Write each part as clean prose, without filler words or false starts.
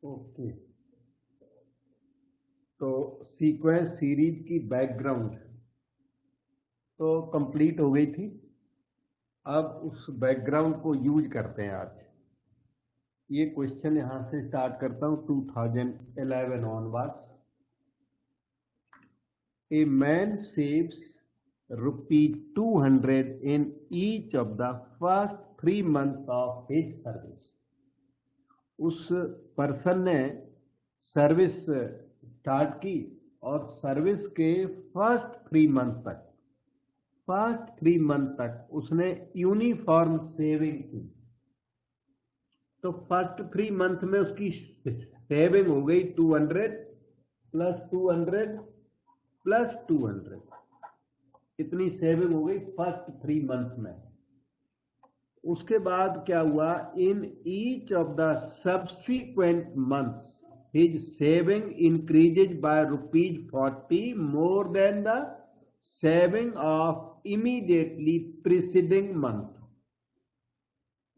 Okay, तो sequence series की background तो कंप्लीट हो गई थी। अब उस बैकग्राउंड को यूज करते हैं आज। ये क्वेश्चन यहां से स्टार्ट करता हूं 2011 onwards. A man saves ₹200 in each of the first 3 months of his service। उस पर्सन ने सर्विस स्टार्ट की और सर्विस के फर्स्ट 3 मंथ तक उसने यूनिफॉर्म सेविंग की। तो फर्स्ट 3 मंथ में उसकी सेविंग हो गई 200 प्लस 200 प्लस 200। इतनी सेविंग हो गई फर्स्ट 3 मंथ में। उसके बाद क्या हुआ, in each of the subsequent months his saving increases by ₹40 more than the saving of immediately preceding month.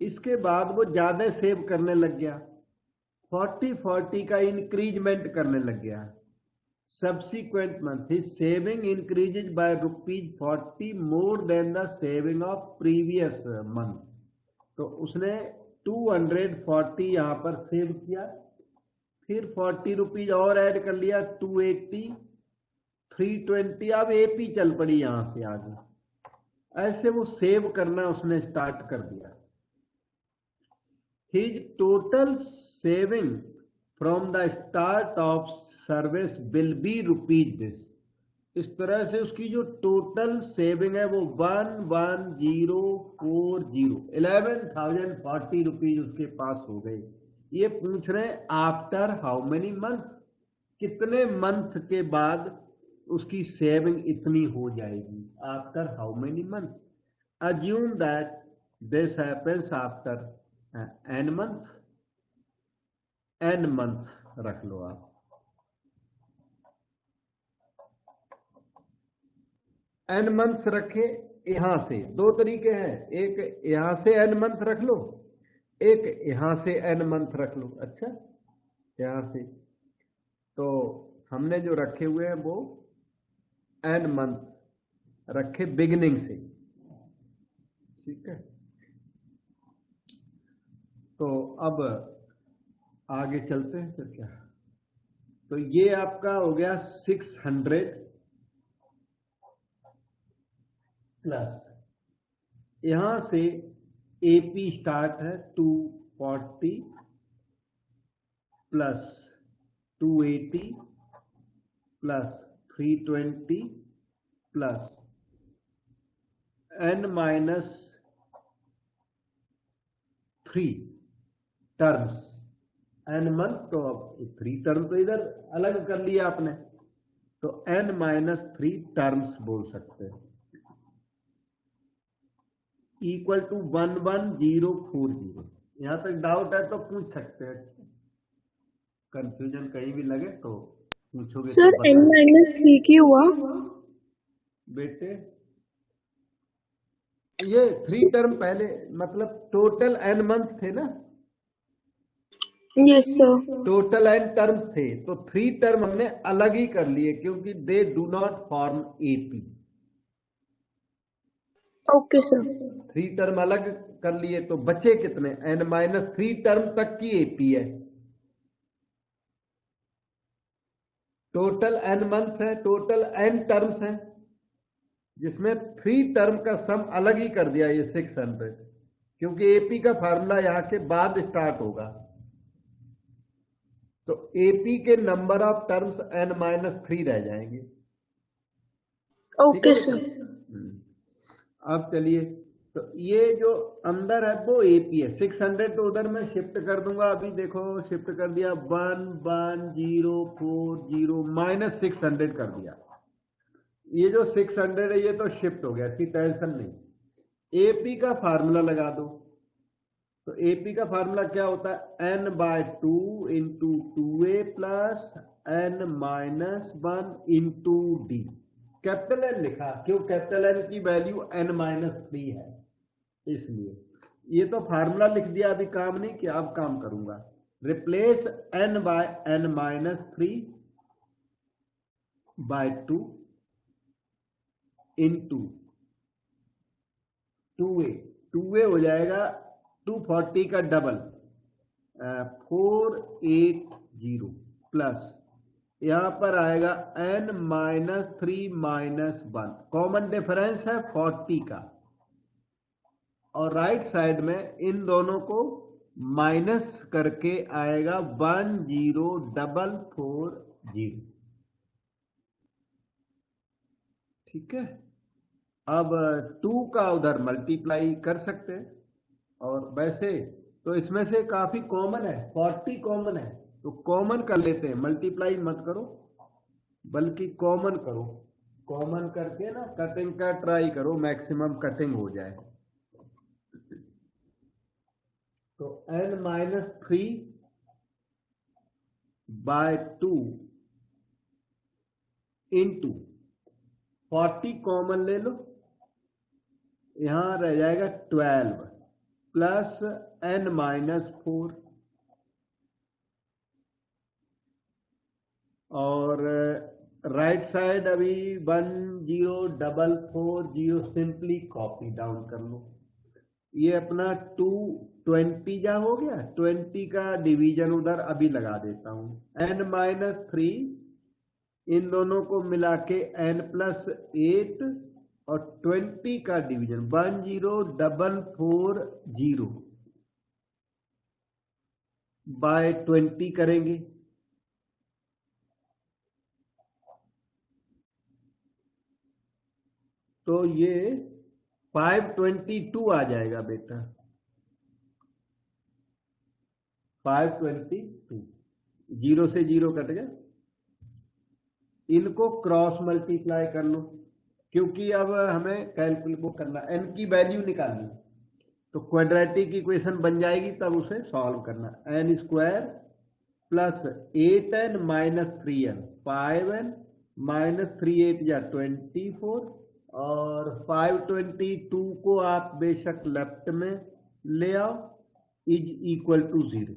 इसके बाद वो ज्यादा सेव करने लग गया, 40 का इंक्रीजमेंट करने लग गया। Subsequent month his saving increases by ₹40 more than the saving of previous month। तो उसने 240 यहां पर सेव किया, फिर ₹40 और ऐड कर लिया, 280, 320। अब एपी चल पड़ी यहां से आगे। ऐसे वो सेव करना उसने स्टार्ट कर दिया। His total saving from the start of service will be ₹this। इस तरह से उसकी जो टोटल सेविंग है वो 11040 ₹11,040 उसके पास हो गए। ये पूछ रहे हैं आफ्टर हाउ मेनी मंथ्स, कितने मंथ के बाद उसकी सेविंग इतनी हो जाएगी। After how many months, assume that this happens after n months। n months रख लो आप। n months रखे, यहां से दो तरीके हैं, एक यहां से n month रख लो, एक यहां से n month रख लो। अच्छा, यहां से तो हमने जो रखे हुए हैं वो n month रखे बिगिनिंग से, ठीक है। तो अब आगे चलते हैं फिर क्या। तो ये आपका हो गया 600 प्लस, यहां से एपी स्टार्ट है 240 plus 280 plus 320 plus n-3 terms. n month, तो अब 3 टर्म तो इधर अलग कर लिया आपने, तो n-3 टर्म्स बोल सकते हैं, इक्वल टू 11040। यहां तक डाउट है तो पूछ सकते हैं, कंफ्यूजन कहीं भी लगे तो पूछोगे। सर n-3 की हुआ बेटे, ये 3 टर्म पहले मतलब टोटल n मंथ थे ना। Yes sir. Total n terms थे, तो 3 टर्म हमने अलग ही कर लिए क्योंकि they do not form AP. Okay sir. 3 term अलग कर लिए तो बचे कितने, n-3 टर्म तक की एपी है। टोटल n मंथ्स है, टोटल n टर्म्स है, जिसमें 3 टर्म का सम अलग ही कर दिया ये 600, क्योंकि एपी का फार्मूला यहां के बाद स्टार्ट होगा। तो एपी के नंबर ऑफ टर्म्स n-3 रह जाएंगे। Okay sir. अब चलिए, तो ये जो अंदर है वो एपी है। 600 तो उधर मैं शिफ्ट कर दूंगा, अभी देखो शिफ्ट कर दिया, 11040 -600 कर दिया। ये जो 600 है ये तो शिफ्ट हो गया, इसकी टेंशन नहीं। एपी का फार्मूला लगा दो। तो एपी का फार्मूला क्या होता है, n/2 into 2a plus n-1 into D. Capital N लिखा, क्यों, कैपिटल N की वैल्यू n-3 है, इसलिए ये तो फार्मूला लिख दिया, अभी काम नहीं किया, अब काम करूंगा। replace n by n minus 3 by 2 into 2a हो जाएगा 240 का डबल 480 प्लस यहां पर आएगा n minus 3 minus 1, common difference है 40 का, और राइट साइड में इन दोनों को माइनस करके आएगा 10440। ठीक है, अब 2 का उधर मल्टीप्लाई कर सकते हैं, और वैसे तो इसमें से काफी कॉमन है, 40 कॉमन है, तो कॉमन कर लेते हैं, मल्टीप्लाई मत करो बल्कि कॉमन करो, कॉमन करके ना कटिंग का ट्राई करो, मैक्सिमम कटिंग हो जाए। तो n minus 3 by 2 into 40 common ले लो, यहां रह जाएगा 12 प्लस n माइनस 4, और राइट साइड अभी 10440 सिंपली कॉपी डाउन कर लो। ये अपना 220 जा हो गया, 20 का डिवीजन उधर अभी लगा देता हूं, n माइनस 3 इन दोनों को मिला के n प्लस 8 और 20 का डिवीजन 10440 बाय 20 करेंगे, तो ये 522 आ जाएगा बेटा, 522, 0 से 0 कट गया। इनको क्रॉस मल्टीप्लाई कर लो, क्योंकि अब हमें कैलकुलेट करना, n की वैल्यू निकालनी, तो क्वाड्रेटिक इक्वेशन बन जाएगी, तब उसे सॉल्व करना। n square plus 8n minus 3n, 5n minus 3 8 या 24, और 522 को आप बेशक लेफ्ट में ले आओ, is equal to 0।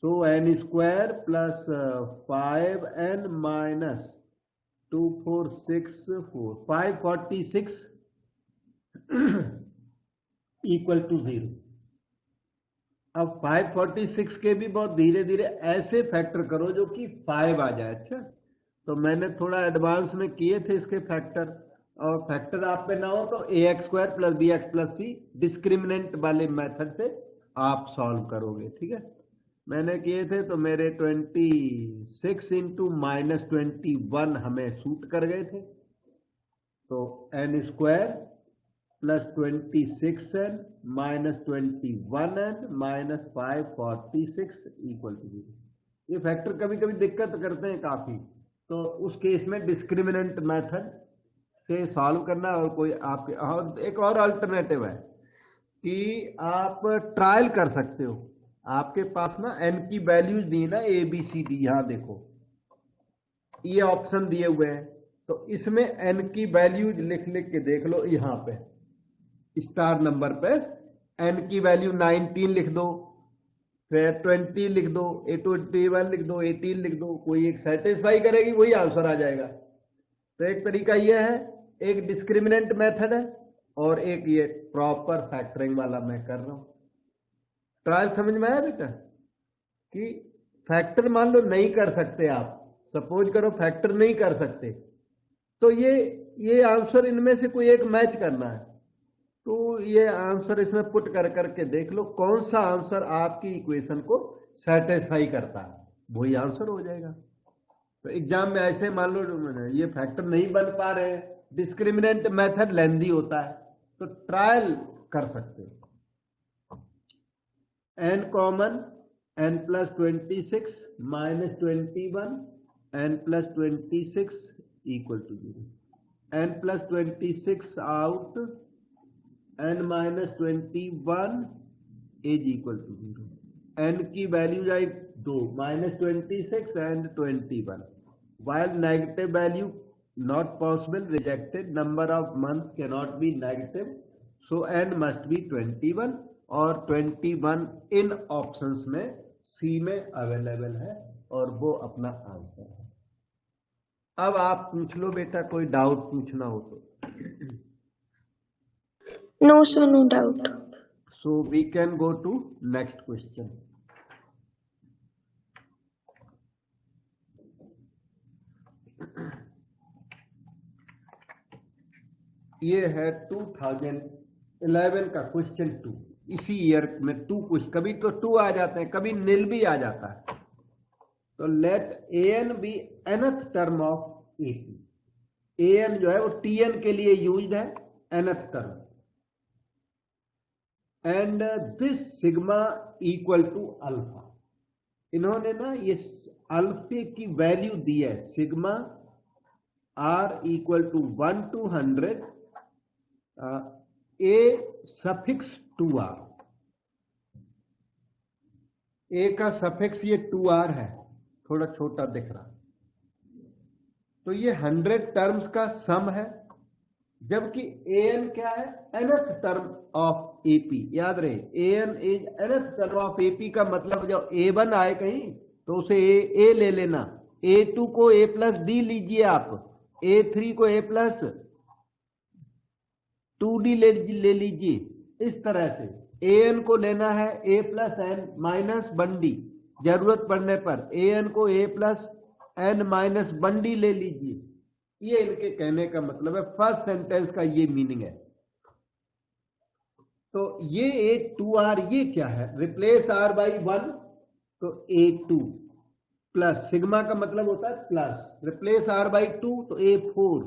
So n square plus 5n minus 2464 546 equal to 0। अब 546 के भी बहुत धीरे धीरे ऐसे फैक्टर करो जो कि 5 आ जाए। अच्छा, तो मैंने थोड़ा एडवांस में किए थे इसके फैक्टर, और फैक्टर आप पे ना हो तो ax square plus bx plus c discriminant वाले मेथड से आप सॉल्व करोगे। ठीक है, मैंने किए थे तो मेरे 26 इंटू माइनस 21 हमें सूट कर गए थे, तो n square plus 26n minus 21n minus 546 equal to 0। ये फैक्टर कभी कभी दिक्कत करते हैं काफी, तो उस केस में डिस्क्रिमिनेंट मेथड से सॉल्व करना। और कोई आपके, और एक और अल्टरनेटिव है कि आप ट्रायल कर सकते हो, आपके पास ना n की वैल्यूज दी ना a b c d, यहां देखो ये ऑप्शन दिए हुए हैं, तो इसमें n की वैल्यूज लिख लिख के देख लो, यहां पे स्टार नंबर पे n की वैल्यू 19 लिख दो, फिर 20 लिख दो, 21 लिख दो, 18 लिख दो, कोई एक सेटिस्फाई करेगी, वही आंसर आ जाएगा। तो एक तरीका यह है, एक डिस्क्रिमिनेंट मेथड है, और एक ये प्रॉपर फैक्टरिंग वाला मैं कर रहा हूं। ट्रायल समझ में आया बेटा? कि फैक्टर मान लो नहीं कर सकते आप, सपोज करो फैक्टर नहीं कर सकते, तो ये आंसर इनमें से कोई एक मैच करना है, तो ये आंसर इसमें पुट कर करके देख लो कौन सा आंसर आपकी इक्वेशन को सेटिस्फाई करता है, वही आंसर हो जाएगा। तो एग्जाम में ऐसे मान लो ये फैक्टर नहीं बन पा रहे हैं, डिस्क्रिमिनेंट मेथड लेंदी होता है, तो ट्रायल कर सकते हो। n common, n plus 26 minus 21 n plus 26 equal to 0, n plus 26 out, n minus 21 is equal to 0। n की वैल्यू आई 2, minus 26 and 21, while negative value not possible, rejected, number of months cannot be negative, so n must be 21, और 21 इन options में सी में available है और वो अपना answer है। अब आप पूछ लो बेटा, कोई डाउट पूछना हो तो। No, sir, no doubt. So we can go to next question. ये है 2011 का क्वेश्चन 2। इसी ईयर में 2 कुछ, कभी तो 2 आ जाते हैं, कभी नील भी आ जाता है। तो let an be nth term of AP. an जो है वो tn के लिए यूज्ड है, nth term, and this sigma equal to alpha. इन्होंने ना ये अल्फे की वैल्यू दी है, sigma r equal to 1 to 100 a suffix 2r। a का सफिक्स ये 2r है, थोड़ा छोटा दिख रहा। तो ये 100 टर्म्स का सम है, जबकि an क्या है, nth टर्म ऑफ एपी। याद रहे an is nth term of AP का मतलब जब a1 आए कहीं तो उसे a ले लेना, a2 को a प्लस डी लीजिए आप, a3 को a प्लस 2d ले लीजिए। इस तरह से an को लेना है a plus N minus 1d, जरूरत पड़ने पर an को a plus N minus 1d ले लीजिए। ये इनके कहने का मतलब है, फर्स्ट सेंटेंस का ये मीनिंग है। तो ये a2r ये क्या है, रिप्लेस r बाई 1, तो a2 प्लस सिग्मा का मतलब होता है प्लस, रिप्लेस r बाई 2 तो a4।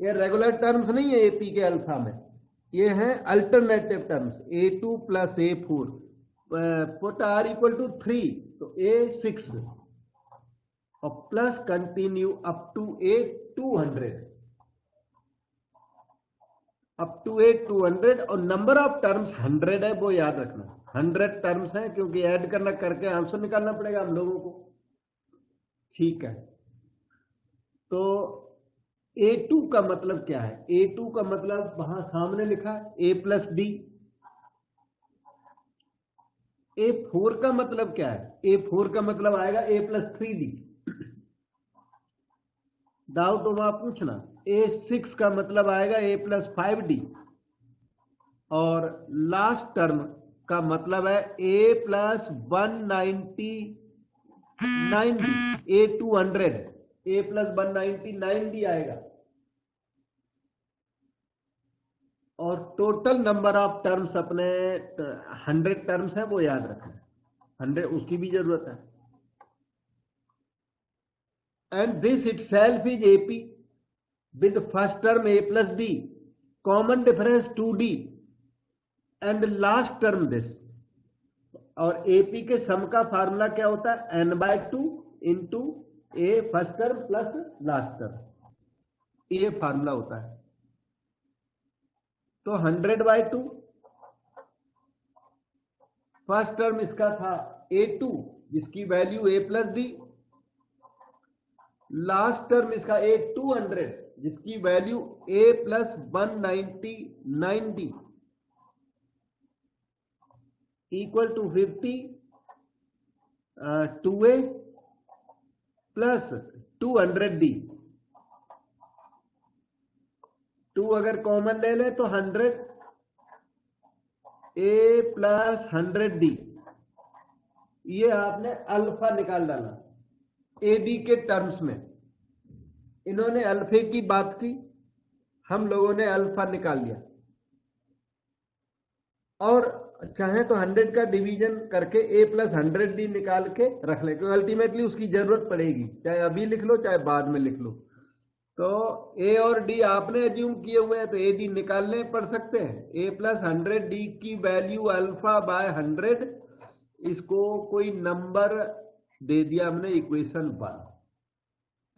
ये रेगुलर टर्म्स नहीं है एपी के अल्फा में, ये है alternative terms, a2 plus a4। Put r equal to 3 तो a6 और plus continue up to a200, up to a200। और नंबर ऑफ टर्म्स 100 है, वो याद रखना, 100 टर्म्स हैं, क्योंकि ऐड करना करके आंसर निकालना पड़ेगा हम लोगों को। ठीक है, तो a2 का मतलब क्या है, a2 का मतलब वहां सामने लिखा है a प्लस डी। a4 का मतलब क्या है, a4 का मतलब आएगा a प्लस 3d। डाउट हो वहां पूछना। a6 का मतलब आएगा a प्लस 5d, और लास्ट टर्म का मतलब है a plus 199d, a200, a plus 199d आएगा। और टोटल नंबर ऑफ टर्म्स अपने 100 टर्म्स है, वो याद रखना, 100 उसकी भी जरूरत है। and this itself is AP with first term a plus d, common difference 2d, and last term this। और AP के सम का फार्मूला क्या होता है, n/2 into a first term plus last term, ये फार्मूला होता है। तो 100/2 फर्स्ट टर्म इसका था a2 जिसकी value a plus d, last term इसका a200 जिसकी value a plus 199d equal to 50 2a plus 200d। 2 अगर कॉमन ले लें तो 100 a प्लस 100d, ये आपने अल्फा निकाल डाला एडी के टर्म्स में। इन्होंने अल्फे की बात की, हम लोगों ने अल्फा निकाल लिया। और चाहे तो 100 का डिवीजन करके a प्लस 100d निकाल के रख ले, क्योंकि अल्टीमेटली उसकी जरूरत पड़ेगी, चाहे अभी लिख लो चाहे बाद में लिख लो। तो a और d आपने एज्यूम किए हुए हैं, तो a d निकालने पड़ सकते हैं। a प्लस 100d की वैल्यू अल्फा बाय 100, इसको कोई नंबर दे दिया हमने इक्वेशन 1।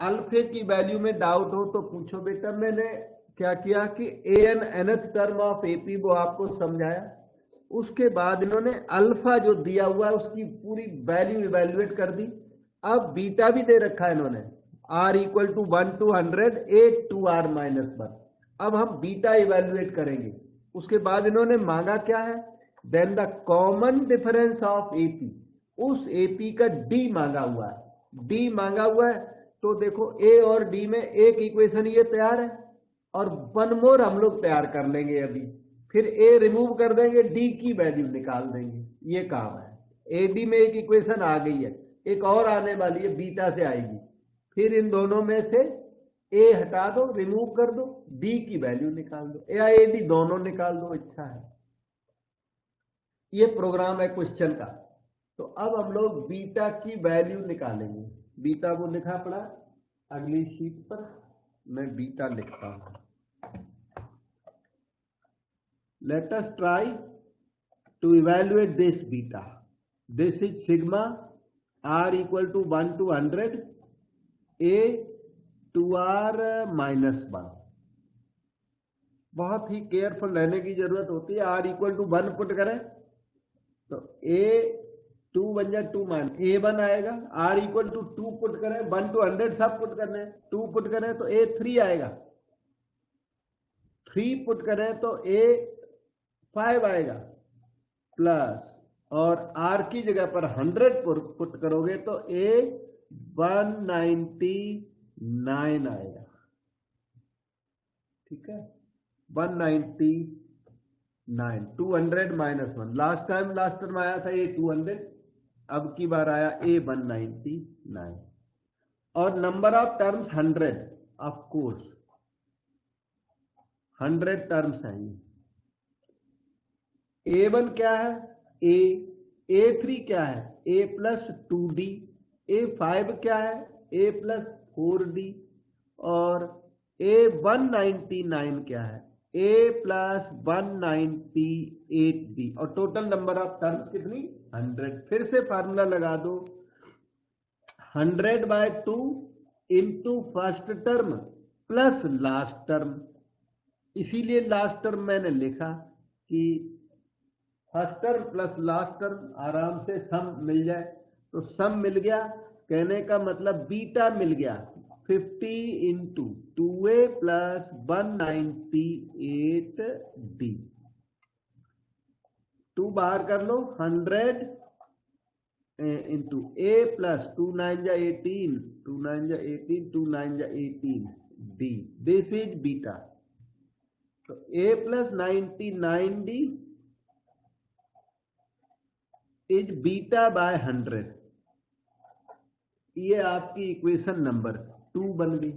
अल्फे की वैल्यू में डाउट हो तो पूछो बेटा। मैंने क्या किया कि an nth term of AP वो आपको समझाया, उसके बाद इन्होंने अल्फा जो दिया हुआ है उसकी पूरी वैल्यू इवेल्युएट कर दी। अब बीटा भी दे रखा है इन्होंने, r equal to 1 to 100 a 2r minus 1। अब हम बीटा इवेल्युएट करेंगे। उसके बाद इन्होंने मांगा क्या है, then the common difference of AP, उस एपी का डी मांगा हुआ है, डी मांगा हुआ है। तो देखो ए और डी में एक इक्वेशन ये तैयार है और वन मोर हम लोग तैयार कर लेंगे अभी, फिर ए रिमूव कर देंगे, डी की वैल्यू निकाल देंगे, ये काम है। ए डी में एक इक्वेशन आ गई है, एक और आने वाली है, बीटा से आएगी, फिर इन दोनों में से ए हटा दो, रिमूव कर दो, डी की वैल्यू निकाल दो, या ए डी दोनों निकाल दो, इच्छा है। ये प्रोग्राम है क्वेश्चन का। तो अब हम लोग बीटा की वैल्यू निकालेंगे। बीटा वो लिखा पड़ा अगली शीट पर, मैं बीटा लिखता हूं। Let us try to evaluate this beta. This is sigma r equal to 1 to 100 a 2r minus 1। बहुत ही केयरफुल रहने की जरूरत होती है। r इक्वल टू 1 पुट करें तो a 2 बन जाए 2 मान a1 आएगा। r इक्वल टू 2 पुट करें, 1 to 100 सब पुट करने हैं, 2 पुट करें तो a3 आएगा, 3 पुट करें तो a5 आएगा प्लस, और r की जगह पर 100 पुट करोगे तो a199 आएगा। ठीक है, 199, 200 माइनस 1। लास्ट टर्म आया था a 200, अब की बार आया a199, और number of terms 100, of course 100 terms हैं। a1 क्या है, a3 क्या है, a प्लस 2d, a5 क्या है, a प्लस 4d, और a199 क्या है, a प्लस 198d, और टोटल नंबर ऑफ टर्म्स कितनी, 100। फिर से फार्मूला लगा दो, 100/2 into first term plus last term. इसीलिए लास्ट टर्म मैंने लिखा कि first term plus last term आराम से सम मिल जाए, तो सम मिल गया, कहने का मतलब बीटा मिल गया 50 इंटू 2a प्लस 198d। 2 बाहर कर लो, 100 इंटू a प्लस 2 9 जा 18, 2 9 जा 18, 2 9 जा 18d, दिस इज बीटा। तो a plus 99d is beta by 100। ये आपकी इक्वेशन नंबर 2 बन गई,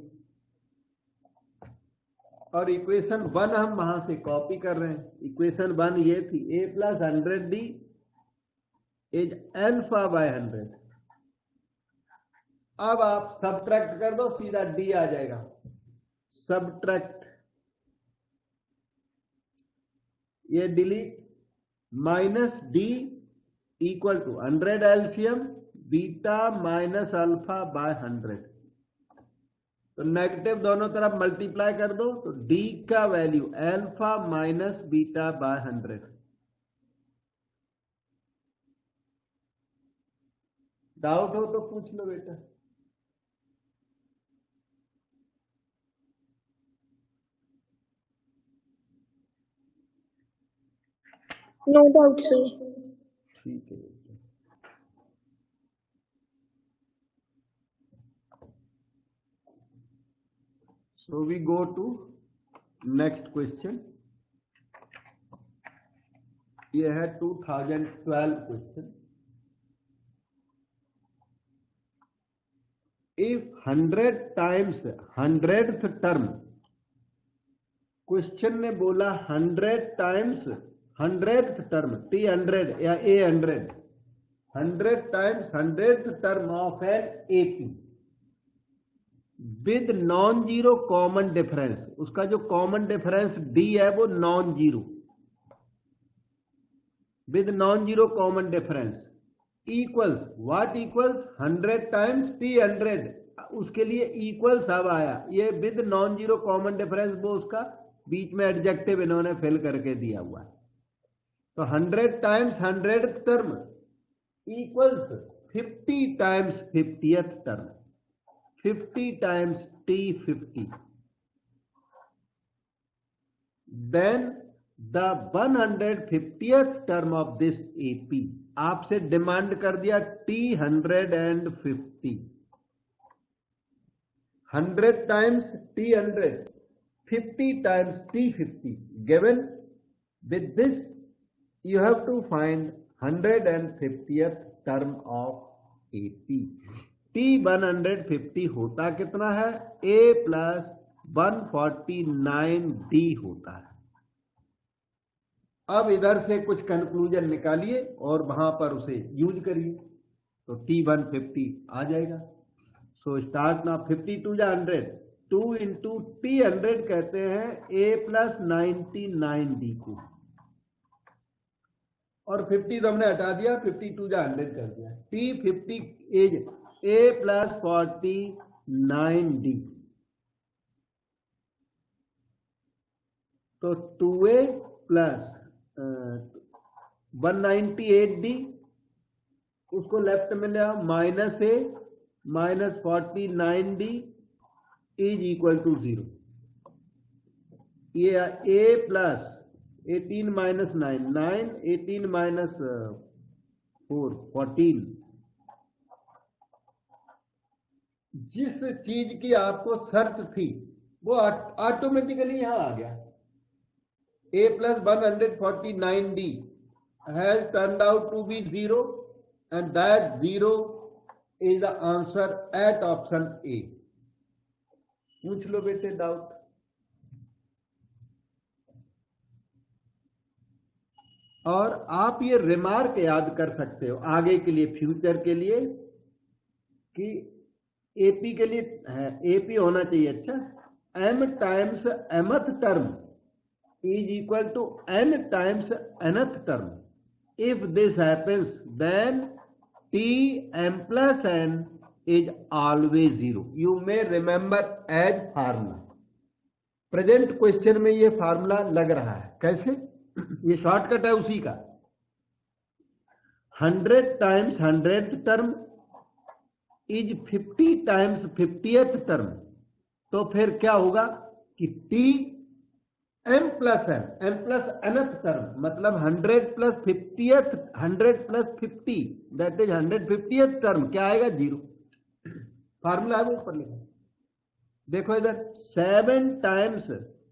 और इक्वेशन 1 हम वहां से कॉपी कर रहे हैं। इक्वेशन 1 ये थी, a plus 100d is alpha by 100। अब आप सबट्रैक्ट कर दो, सीधा d आ जाएगा। सबट्रैक्ट, ये delete, minus d equal to 100 LCM beta minus alpha by 100। तो नेगेटिव दोनों तरफ मल्टीप्लाई कर दो, तो d का value alpha minus beta by 100। Doubt हो तो पूछ लो बेटा। No doubt, sir. ठीक है बेटा। So we go to next question. ये है 2012 question. If 100 times 100th term, question ने बोला 100 टाइम्स 100th टर्म, T100 या A100, 100 times 100th term of an AP with non zero common difference. उसका जो कॉमन डिफरेंस D है वो non zero, with non zero common difference equals what, equals 100 times T100। उसके लिए equals अब आया, ये with non zero common difference, वो उसका बीच में एडजेक्टिव इन्होंने फिल करके दिया हुआ है। तो 100 times 100th term equals 50 times 50th term, 50 times T50, then the 150th term of this AP, आपसे डिमांड कर दिया T150, 100 times T100, 50 times T50 given. With this you have to find 150th term of AP. T150 होता कितना है? A plus 149D होता है। अब इधर से कुछ कंक्लूजन निकालिए और वहां पर उसे यूज करिए, तो T150 आ जाएगा। सो स्टार्ट ना, 50 टू 100, 2 इंटू T100 कहते हैं A प्लस 99D को, और 50 तो हमने हटा दिया, 50 टू 100 कर दिया। T50 as A plus 49D, तो 2A प्लस 198D, उसको लेफ्ट में ले आओ, minus A minus 49D is equal to 0। ये A प्लस 18 माइनस 9, 9, 18 माइनस 4, 14। जिस चीज की आपको सर्च थी वो ऑटोमेटिकली यहां आ गया। A plus 149D has turned out to be 0, and that 0 is the answer at option A. पूछ लो बेटे डाउट। और आप ये रिमार्क याद कर सकते हो आगे के लिए, फ्यूचर के लिए, कि एपी के लिए है, एपी होना चाहिए अच्छा, m times mth term is equal to n times nth term. If this happens, then T m plus n is always 0. You may remember as formula. Present question में ये फार्मूला लग रहा है, कैसे? ये शॉर्टकट है उसी का। 100 times 100th term is 50 times 50th term, तो फिर क्या होगा कि T m plus n, m plus nth term, मतलब 100 plus 50th, 100 plus 50, that is 150th term, क्या आएगा? 0। फार्मूला है वो ऊपर लिखा, देखो इधर। 7 times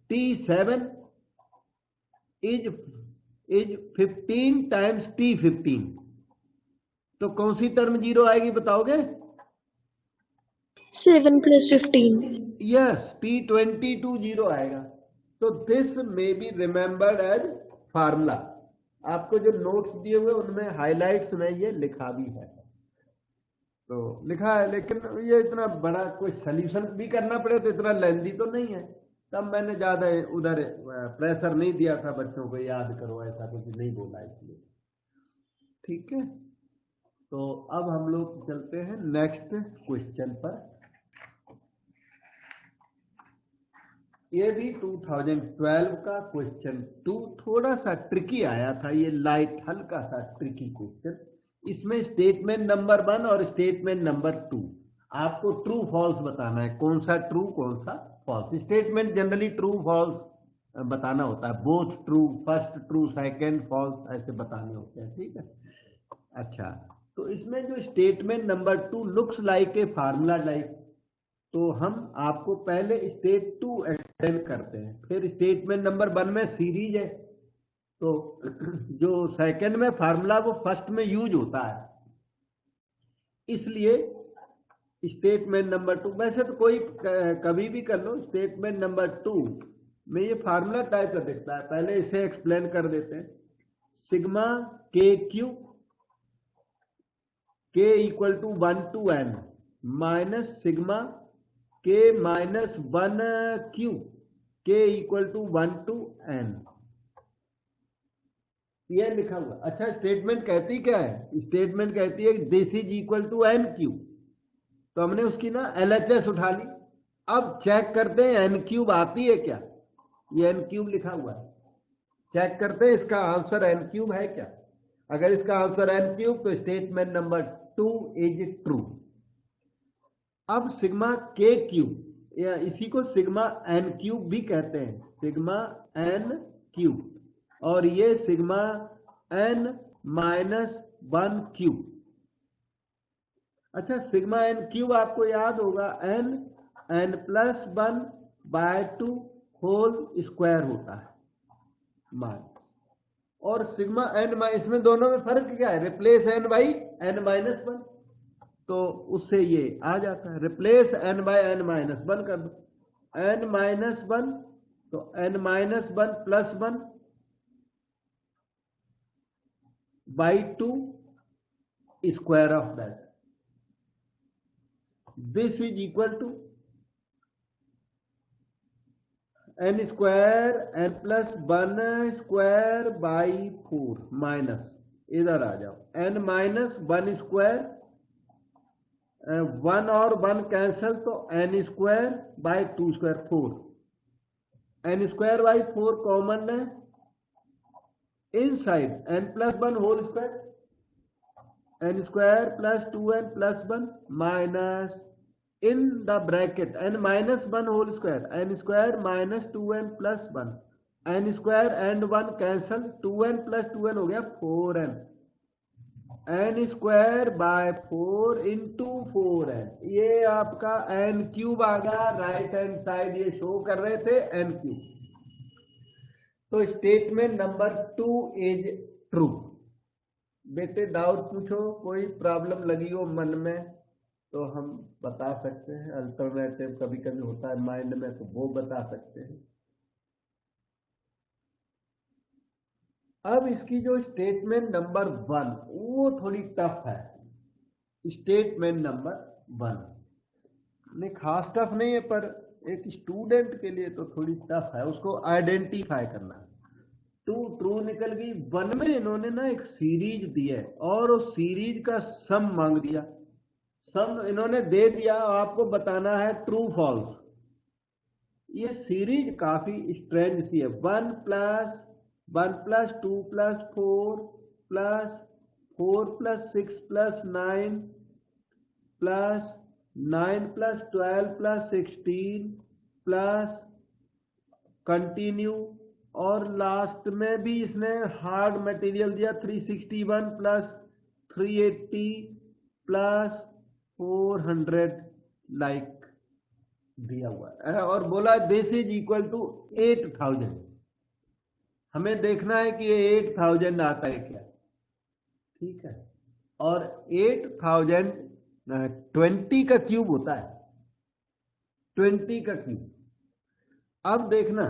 T7 is 15 times T15, तो कौन सी टर्म 0 आएगी बताओगे? 7 plus 15. यस, T22 0 आएगा। तो this may be remembered as formula. आपको जो नोट्स दिए हुए उनमें हाइलाइट्स में ये लिखा भी है, तो लिखा है, लेकिन ये इतना बड़ा कोई सॉल्यूशन भी करना पड़े तो इतना लेंदी तो नहीं है, तब मैंने ज्यादा उधर प्रेशर नहीं दिया था बच्चों को याद करो, ऐसा कुछ नहीं बोला इसलिए। ठीक है, तो अब हम लोग चलते हैं नेक्स्ट क्वेश्चन पर। ये भी 2012 का क्वेश्चन 2, थोड़ा सा ट्रिकी आया था, ये लाइट हल्का सा ट्रिकी क्वेश्चन। इसमें स्टेटमेंट नंबर 1 और स्टेटमेंट नंबर 2 आपको ट्रू फॉल्स बताना है, कौन सा ट्रू कौन सा false. Statement generally true false बताना होता है, both true, first true, second false, ऐसे बताने होते हैं। ठीक है, अच्छा, तो इसमें जो statement number 2 looks like a formula type, तो हम आपको पहले स्टेट 2 एक्सप्लेन करते हैं, फिर स्टेटमेंट नंबर 1 में सीरीज है, तो जो सेकंड में फार्मूला वो फर्स्ट में यूज होता है, इसलिए स्टेटमेंट नंबर 2, वैसे तो कोई कभी भी कर लो, स्टेटमेंट नंबर 2 में ये फार्मूला टाइप का दिखता है। पहले इसे एक्सप्लेन कर देते हैं। Sigma k cube k equal to 1 to n minus sigma k minus 1 cube k equal to 1 to n, ये लिखा हुआ। अच्छा, स्टेटमेंट कहती क्या है? स्टेटमेंट कहती है this is equal to n cube, तो हमने उसकी ना LHS उठा ली। अब चेक करते हैं n क्यूब आती है क्या, ये n क्यूब लिखा हुआ है, चेक करते हैं इसका आंसर n क्यूब है क्या। अगर इसका आंसर n क्यूब तो स्टेटमेंट नंबर 2 इज ट्रू। अब सिग्मा के क्यूब, या इसी को सिग्मा n क्यूब भी कहते हैं, सिग्मा n क्यूब, और ये सिग्मा n-1 क्यूब। अच्छा, सिग्मा n क्यूब आपको याद होगा n+1/2 होल स्क्वायर होता है मान। और सिग्मा n, इसमें दोनों में फर्क क्या है? रिप्लेस n बाई n-1, तो उससे ये आ जाता है। रिप्लेस n बाई n-1 कर दो, n-1 तो n-1 plus 1 by 2 square of that, this is equal to n square n+1 square by 4 minus, इधर आ जाओ, n-1 स्क्वायर, 1 और 1 कैंसल तो n square by 2 square 4, n square by 4 common है inside n+1 whole square, n square plus 2n plus 1 minus in the bracket n-1 whole square, n square minus 2n plus 1, n square and 1 cancel, 2n plus 2n हो गया 4n, n square by 4 into 4n, ये आपका n cube आ गया। Right hand side ये show कर रहे थे n cube. तो स्टेटमेंट नंबर 2 इज ट्रू। बेटे डाउट पूछो, कोई प्रॉब्लम लगी हो मन में तो हम बता सकते हैं, अल्टरनेटिव कभी कभी होता है माइंड में तो वो बता सकते हैं। अब इसकी जो स्टेटमेंट नंबर 1 वो थोड़ी टफ है। स्टेटमेंट नंबर 1 नहीं, खास टफ नहीं है, पर एक स्टूडेंट के लिए तो थोड़ी टफ है, उसको आइडेंटिफाई करना। 2 ट्रू निकल गई। 1 में इन्होंने ना एक सीरीज दी है और उस सीरीज का सम मांग दिया, सम इन्होंने दे दिया, आपको बताना है ट्रू फॉल्स। ये सीरीज काफी स्ट्रेंज सी है। 1 plus 2 plus 4 plus 4 plus 6 plus 9 plus 9 plus 12 plus 16 plus continue, और लास्ट में भी इसने हार्ड मटेरियल दिया 361 प्लस 380 प्लस 400 लाइक दिया हुआ है, और बोला दिस इज इक्वल टू 8000। हमें देखना है कि ये 8000 आता है क्या, ठीक है। और 8000 20 का क्यूब होता है, 20 का क्यूब। अब देखना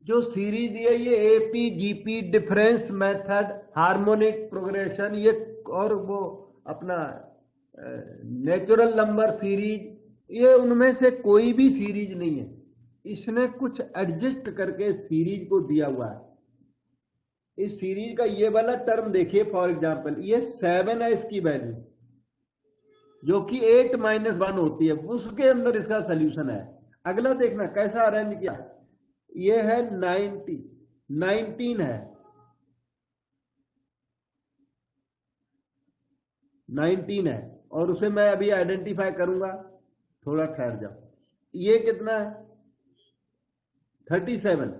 जो सीरीज दी है ये AP GP, difference method, harmonic progression, ये और वो अपना नेचुरल नंबर सीरीज, ये उनमें से कोई भी सीरीज नहीं है। इसने कुछ एडजस्ट करके सीरीज को दिया हुआ है। इस सीरीज का ये वाला टर्म देखिए, फॉर एग्जांपल ये 7 है इसकी वैल्यू, जो कि 8-1 होती है, उसके अंदर इसका सोल्यूशन है। अगला देखना कैसा अरेंज किया, ये है 19 है, 19 है, और उसे मैं अभी आइडेंटिफाई करूंगा, थोड़ा ठहर जाओ। ये कितना है 37।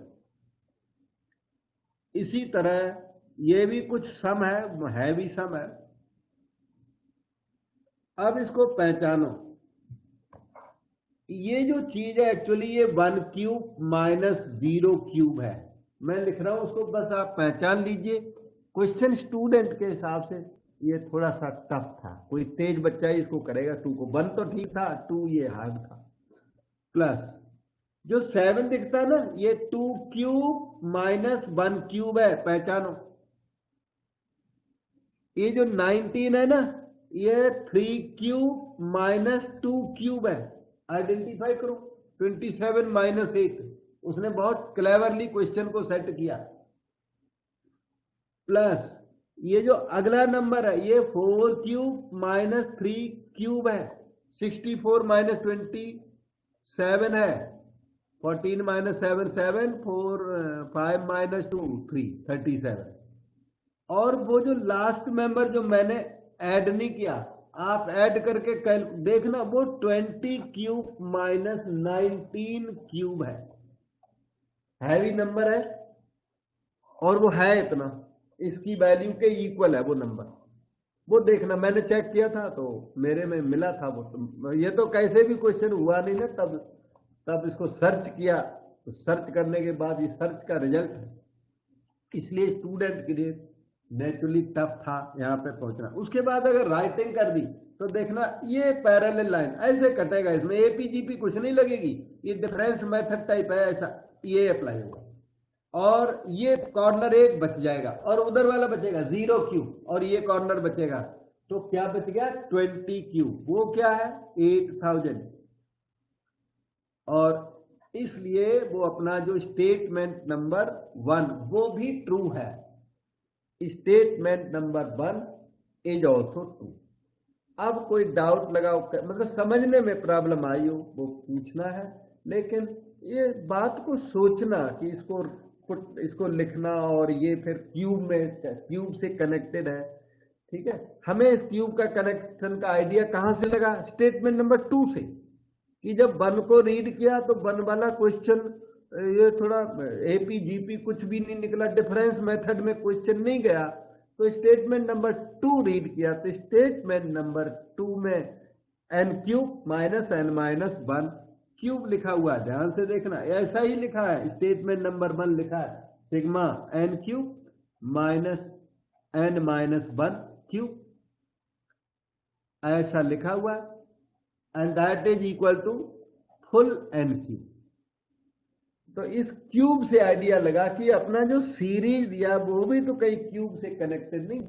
इसी तरह ये भी कुछ सम है भी सम है। अब इसको पहचानो, ये जो चीज है एक्चुअली ये 1 क्यूब माइनस 0 क्यूब है। मैं लिख रहा हूं उसको, बस आप पहचान लीजिए। क्वेश्चन स्टूडेंट के हिसाब से ये थोड़ा सा टफ था, कोई तेज बच्चा ही इसको करेगा। 2 को 1 तो ठीक था, 2 ये हार्ड था। प्लस जो 7 दिखता है ना, ये 2 क्यूब माइनस 1 क्यूब है, पहचानो। ये जो 19 है ना, ये 3 क्यूब माइनस 2 क्यूब है, आइडेंटिफाई करो। 27 माइनस 8, उसने बहुत क्लेवरली क्वेश्चन को सेट किया। प्लस ये जो अगला नंबर है ये 4 क्यूब माइनस 3 क्यूब है, 64 माइनस 27 है, 14 माइनस 7 7, 4 5 माइनस 2 3 37। और वो जो लास्ट मेंबर जो मैंने ऐड नहीं किया, आप ऐड करके देखना, वो 20 क्यूब माइनस 19 क्यूब है, हैवी नंबर है। और वो है इतना, इसकी वैल्यू के इक्वल है वो नंबर, वो देखना। मैंने चेक किया था तो मेरे में मिला था वो। तो ये तो कैसे भी क्वेश्चन हुआ नहीं ना, तब इसको सर्च किया, तो सर्च करने के बाद ये सर्च का रिजल्ट है, इसलिए स्टूडेंट के लिए नेचुरली टफ था यहाँ पे पहुंचना। उसके बाद अगर राइटिंग कर दी तो देखना ये पैरेलल लाइन ऐसे कटेगा, इसमें एपीजीपी कुछ नहीं लगेगी, ये डिफरेंस मेथड टाइप है, ऐसा ये अप्लाई होगा। और ये कॉर्नर एक बच जाएगा और उधर वाला बचेगा 0 क्यूब, और ये कॉर्नर बचेगा, तो क्या बच गया 20 क्यूब, वो क्या है 8000। और इसलिए वो अपना जो स्टेटमेंट नंबर 1 वो भी ट्रू है, statement number 1 is also true. अब कोई डाउट लगाओ, मतलब समझने में प्रॉब्लम आई हो वो पूछना है, लेकिन ये बात को सोचना कि इसको लिखना और ये फिर क्यूब से कनेक्टेड है, ठीक है। हमें इस क्यूब का कनेक्शन का आइडिया कहां से लगा, स्टेटमेंट नंबर 2 से, कि जब 1 को रीड किया तो 1 वाला क्वेश्चन ये थोड़ा एपीजीपी कुछ भी नहीं निकला, डिफरेंस मेथड में क्वेश्चन नहीं गया, तो स्टेटमेंट नंबर 2 रीड किया, तो स्टेटमेंट नंबर 2 में n cube minus n minus 1 cube लिखा हुआ है, ध्यान से देखना, ऐसा ही लिखा है। स्टेटमेंट नंबर 1 लिखा है sigma n cube minus n minus 1 cube, ऐसा लिखा हुआ है, and that is equal to full n cube. तो इस क्यूब से आइडिया लगा कि अपना जो सीरीज दिया वो भी तो कई क्यूब से कनेक्टेड नहीं,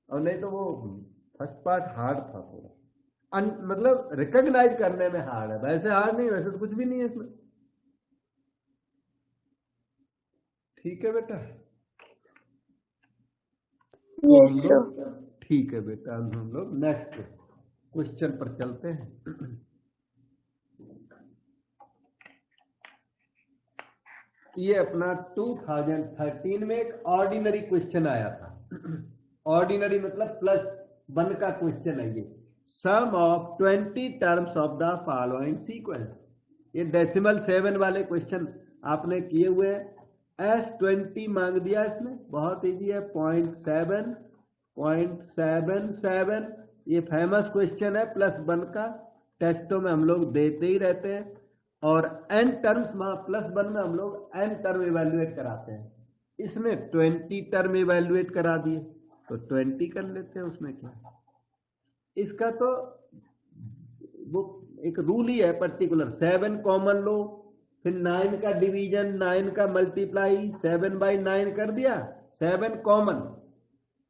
और नहीं तो वो फर्स्ट पार्ट हार्ड था थोड़ा, मतलब रिकॉग्नाइज करने में हार्ड है, वैसे हार्ड नहीं, वैसे तो कुछ भी नहीं है इसमें। ठीक है बेटा, Yes, sir. ठीक है बेटा, अब हम लोग नेक्स्ट क्वेश्चन पर चलते हैं। ये अपना 2013 में एक ऑर्डिनरी क्वेश्चन आया था। ऑर्डिनरी मतलब प्लस 1 का क्वेश्चन है ये। Sum of 20 terms of the following sequence, ये डेसिमल 7 वाले क्वेश्चन आपने किए हुए हैं। S20 मांग दिया इसने, बहुत इजी है, 0.7 ये फेमस क्वेश्चन है, प्लस 1 का, टेस्टों में हम लोग देते ही रहते हैं। और n टर्म्स प्लस 1 में हम लोग n टर्म इवेल्युएट कराते हैं, इसने 20 टर्म इवेल्युएट करा दिए, तो 20 कर लेते हैं, उसमें क्या। इसका तो वो एक रूल ही है पर्टिकुलर, 7 कॉमन लो, फिर 9 का डिवीजन, 9 का मल्टीप्लाई, 7/9 कर दिया, 7 कॉमन,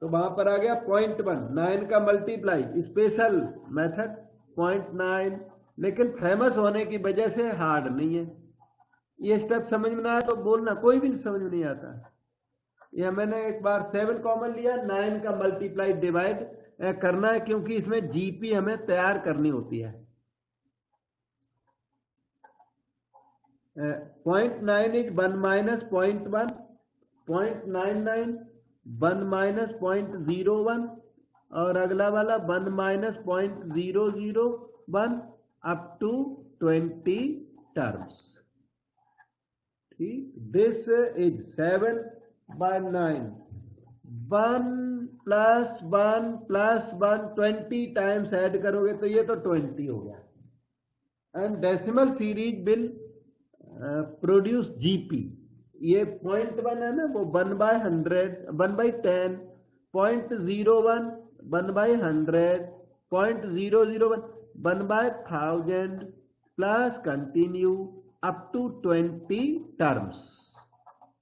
तो वहां पर आ गया 0.1, 9 का मल्टीप्लाई, स्पेशल मेथड 0.9, लेकिन फेमस होने की वजह से हार्ड नहीं है। ये स्टेप समझ में ना आया तो बोलना, कोई भी समझ में नहीं आता। यह मैंने एक बार 7 कॉमन लिया, 9 का मल्टीप्लाई डिवाइड करना है, क्योंकि इसमें जीपी हमें तैयार करनी होती है। 0.9 इज 1 माइनस 0.1, 0.99 1 माइनस 0.01, और अगला वाला 1 माइनस 0.001 अप टू 20 टर्म्स। ठीक, this is 7/9, 1 plus 1 plus 1, 20 times add करोगे तो ये तो 20 हो गया, and decimal series will produce GP. ये 0.1 है ना, वो 1/100, 1/10, 0.01 1/100, 0.001 1/1000, plus continue up to 20 terms.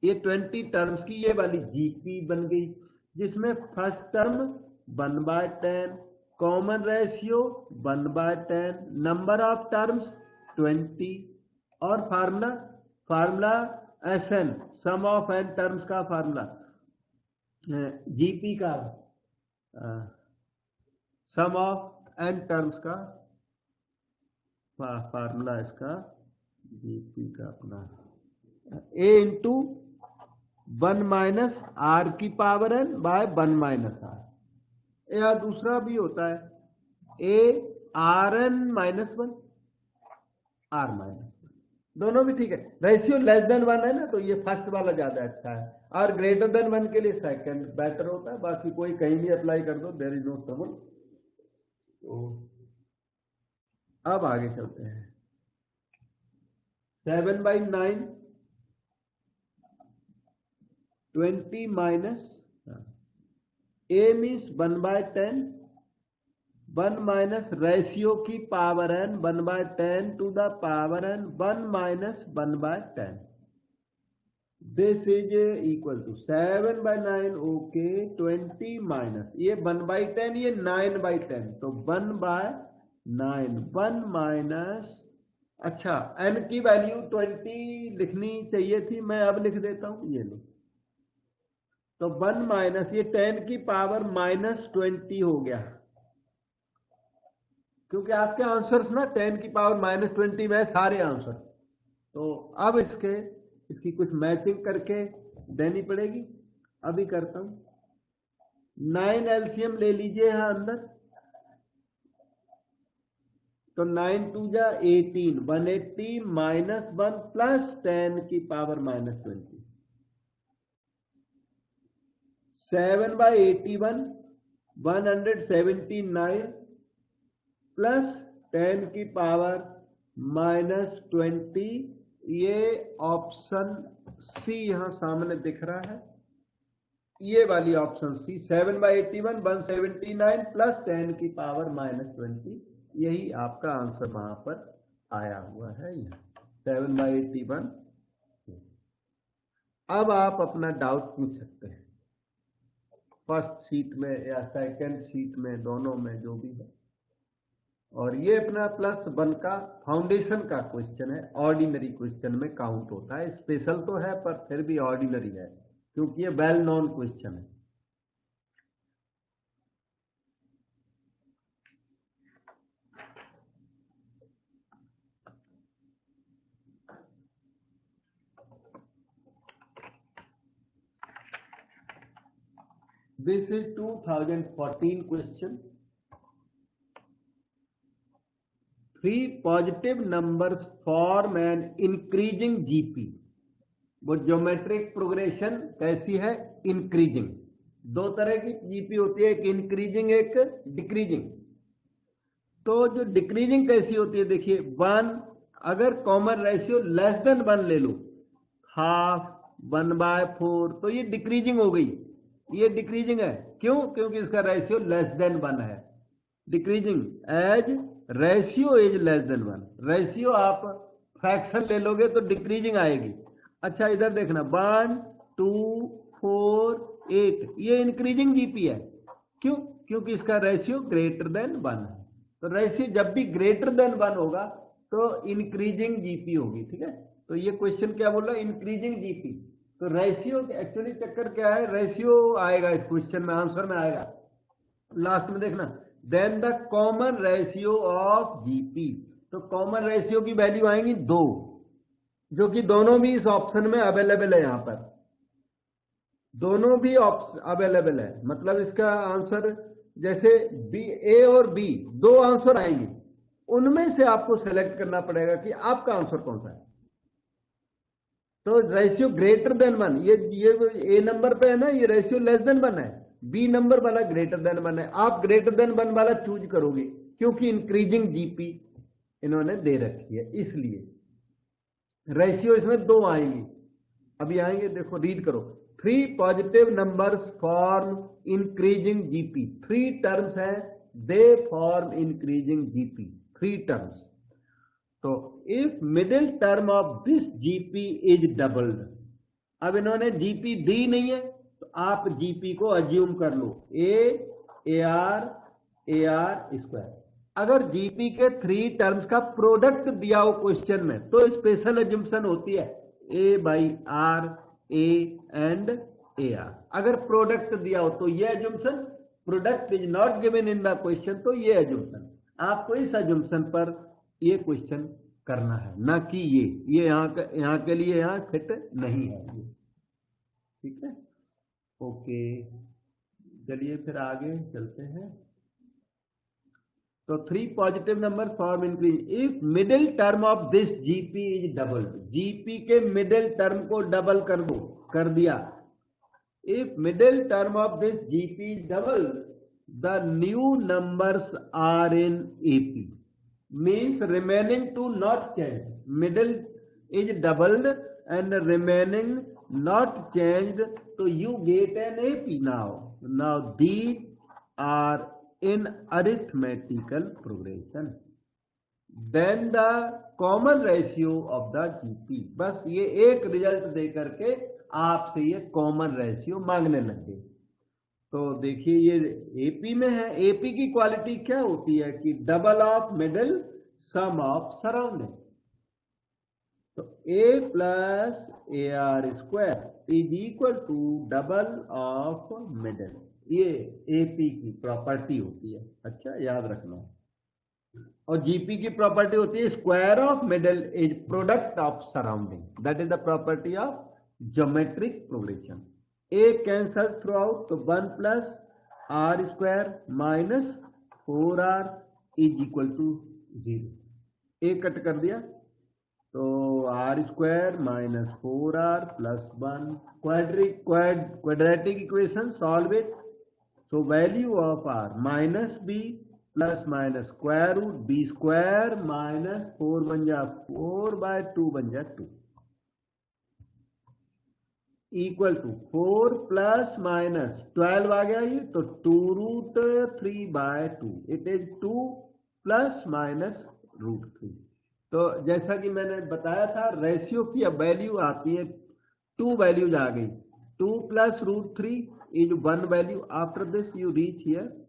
ये 20 टर्म्स की ये वाली जीपी बन गई, जिसमें first term 1/10, common ratio 1/10, number of terms 20, और formula SN, sum of n terms का फार्मूला, जीपी का सम ऑफ n टर्म्स का फार्मूला, इसका जीपी का अपना a इंटू 1 माइनस r की power n by 1 minus r, या दूसरा भी होता है a rn minus 1 r minus 1, दोनों भी ठीक है। रेशियो लेस देन 1 है ना, तो ये फर्स्ट वाला ज्यादा अच्छा है, और ग्रेटर देन 1 के लिए सेकंड बेटर होता है। बाकी कोई कहीं भी अप्लाई कर दो, देयर इज नो ट्रबल। तो अब आगे चलते हैं। 7/9 20 minus a means 1/10, 1 minus ratio की power n 1/10 to the power n 1 minus 1/10, this is equal to 7/9। Okay 20 minus ये 1/10, ये 9/10, तो 1/9 1 माइनस, अच्छा n की वैल्यू 20 लिखनी चाहिए थी, मैं अब लिख देता हूं, ये लो। तो 1 माइनस ये 10 की पावर -20 हो गया, क्योंकि आपके आंसर्स ना 10 की पावर -20 में सारे आंसर। तो अब इसकी कुछ मैचिंग करके देनी पड़ेगी, अभी करता हूं। 9 एलसीएम ले लीजिए यहां अंदर, तो 9 2 जा 18, 180 माइनस 1 प्लस 10 की पावर -20, 7/81 179 प्लस 10 की पावर -20। ये ऑप्शन सी यहां सामने दिख रहा है, ये वाली ऑप्शन सी 7/81 179 प्लस 10 की पावर -20, यही आपका आंसर वहां पर आया हुआ है, 7/81। अब आप अपना डाउट पूछ सकते हैं, फर्स्ट शीट में या सेकंड शीट में, दोनों में जो भी है। और ये अपना +1 का फाउंडेशन का क्वेश्चन है, ऑर्डिनरी क्वेश्चन में काउंट होता है, स्पेशल तो है पर फिर भी ऑर्डिनरी है, क्योंकि ये वेल नोन क्वेश्चन है। This is 2014 question. 3 positive numbers form an increasing GP. वो ज्योमेट्रिक प्रोग्रेशन कैसी है? इंक्रीजिंग। दो तरह की जीपी होती है, एक इंक्रीजिंग एक डिक्रीजिंग। तो जो डिक्रीजिंग कैसी होती है, देखिए 1, अगर कॉमन रेशियो लेस देन 1 ले लो, हाफ 1/4, तो ये डिक्रीजिंग हो गई, ये डिक्रीजिंग है। क्यों? क्योंकि इसका रेशियो लेस देन 1 है। Decreasing as ratio is less than 1। Ratio आप फ्रैक्शन ले लोगे तो डिक्रीजिंग आएगी। अच्छा इधर देखना, 1 2 4 8, ये इंक्रीजिंग जीपी है। क्यों? क्योंकि इसका रेशियो ग्रेटर देन 1 है। तो रेशियो जब भी ग्रेटर देन 1 होगा तो इंक्रीजिंग जीपी होगी, ठीक है। तो ये क्वेश्चन क्या बोल रहा है? Increasing GP. तो रेशियो एक्चुअली चक्कर क्या है, रेशियो आएगा इस क्वेश्चन में, आंसर में आएगा लास्ट में, देखना then the common ratio of GP. तो कॉमन रेशियो की वैल्यू आएंगी 2, जो कि दोनों भी इस ऑप्शन में अवेलेबल है। यहां पर दोनों भी ऑप्शन अवेलेबल है, मतलब इसका आंसर जैसे बी, ए और बी, दो आंसर आएंगे, उनमें से आपको सेलेक्ट करना पड़ेगा कि आपका आंसर कौन सा है। तो रेशियो ग्रेटर देन 1, ये ए नंबर पे है ना, ये रेशियो लेस देन 1 है, बी नंबर वाला ग्रेटर देन 1 है। आप ग्रेटर देन 1 वाला चूज करोगे, क्योंकि इंक्रीजिंग जीपी इन्होंने दे रखी है, इसलिए रेशियो इसमें 2 आएंगी। अभी आएंगे, देखो रीड करो। 3 positive numbers form increasing GP. 3 terms हैं, they form increasing GP, 3 terms. तो if middle term of this GP is doubled, अब इन्होंने जीपी दी नहीं है, तो आप जीपी को अज्यूम कर लो, ए आर स्क्वायर। अगर जीपी के 3 टर्म्स का प्रोडक्ट दिया हो क्वेश्चन में, तो स्पेशल एज्यूम्पशन होती है a by r, a and a r. अगर प्रोडक्ट दिया हो तो ये assumption, product is not given in the question, तो ये एज्यूम्पशन। आपको इस एज्यूम्पशन पर ये क्वेश्चन करना है, ना कि ये यहाँ के लिए यहाँ फिट नहीं है ये, ठीक है। ओके, चलिए फिर आगे चलते हैं। तो 3 positive number form increase if middle term of this GP is double. GP के मिडिल टर्म को डबल कर दो, कर दिया। If middle term of this GP is double the new numbers are in AP means remaining two not changed. Middle is doubled and remaining not changed, so you get an AP now. Now these are in arithmetical progression. Then the common ratio of the GP. बस ये एक result दे करके आपसे ये common ratio मांगने लगे। तो देखिए ये एपी में है। एपी की क्वालिटी क्या होती है कि double of middle sum of surrounding. तो a plus a r square is equal to double of middle, ये एपी की प्रॉपर्टी होती है। अच्छा याद रखना। और जीपी की प्रॉपर्टी होती है square of middle is product of surrounding, that is the property of geometric progression. A cancel through out, तो 1 plus r square minus 4r is equal to 0। A cut कर दिया तो r square minus 4r plus 1। Quadratic equation solve it. So value of r minus b plus minus square root b square minus 4 बन जा 4/2 बन जा 2 equal to 4 plus minus 12 आ गया ये, तो 2√3/2 इट इज 2 प्लस माइनस √3। तो जैसा कि मैंने बताया था रेशियो की अब वैल्यू आती है 2 वैल्यूज आ गई। 2 plus √3 is 1 value. After this you reach here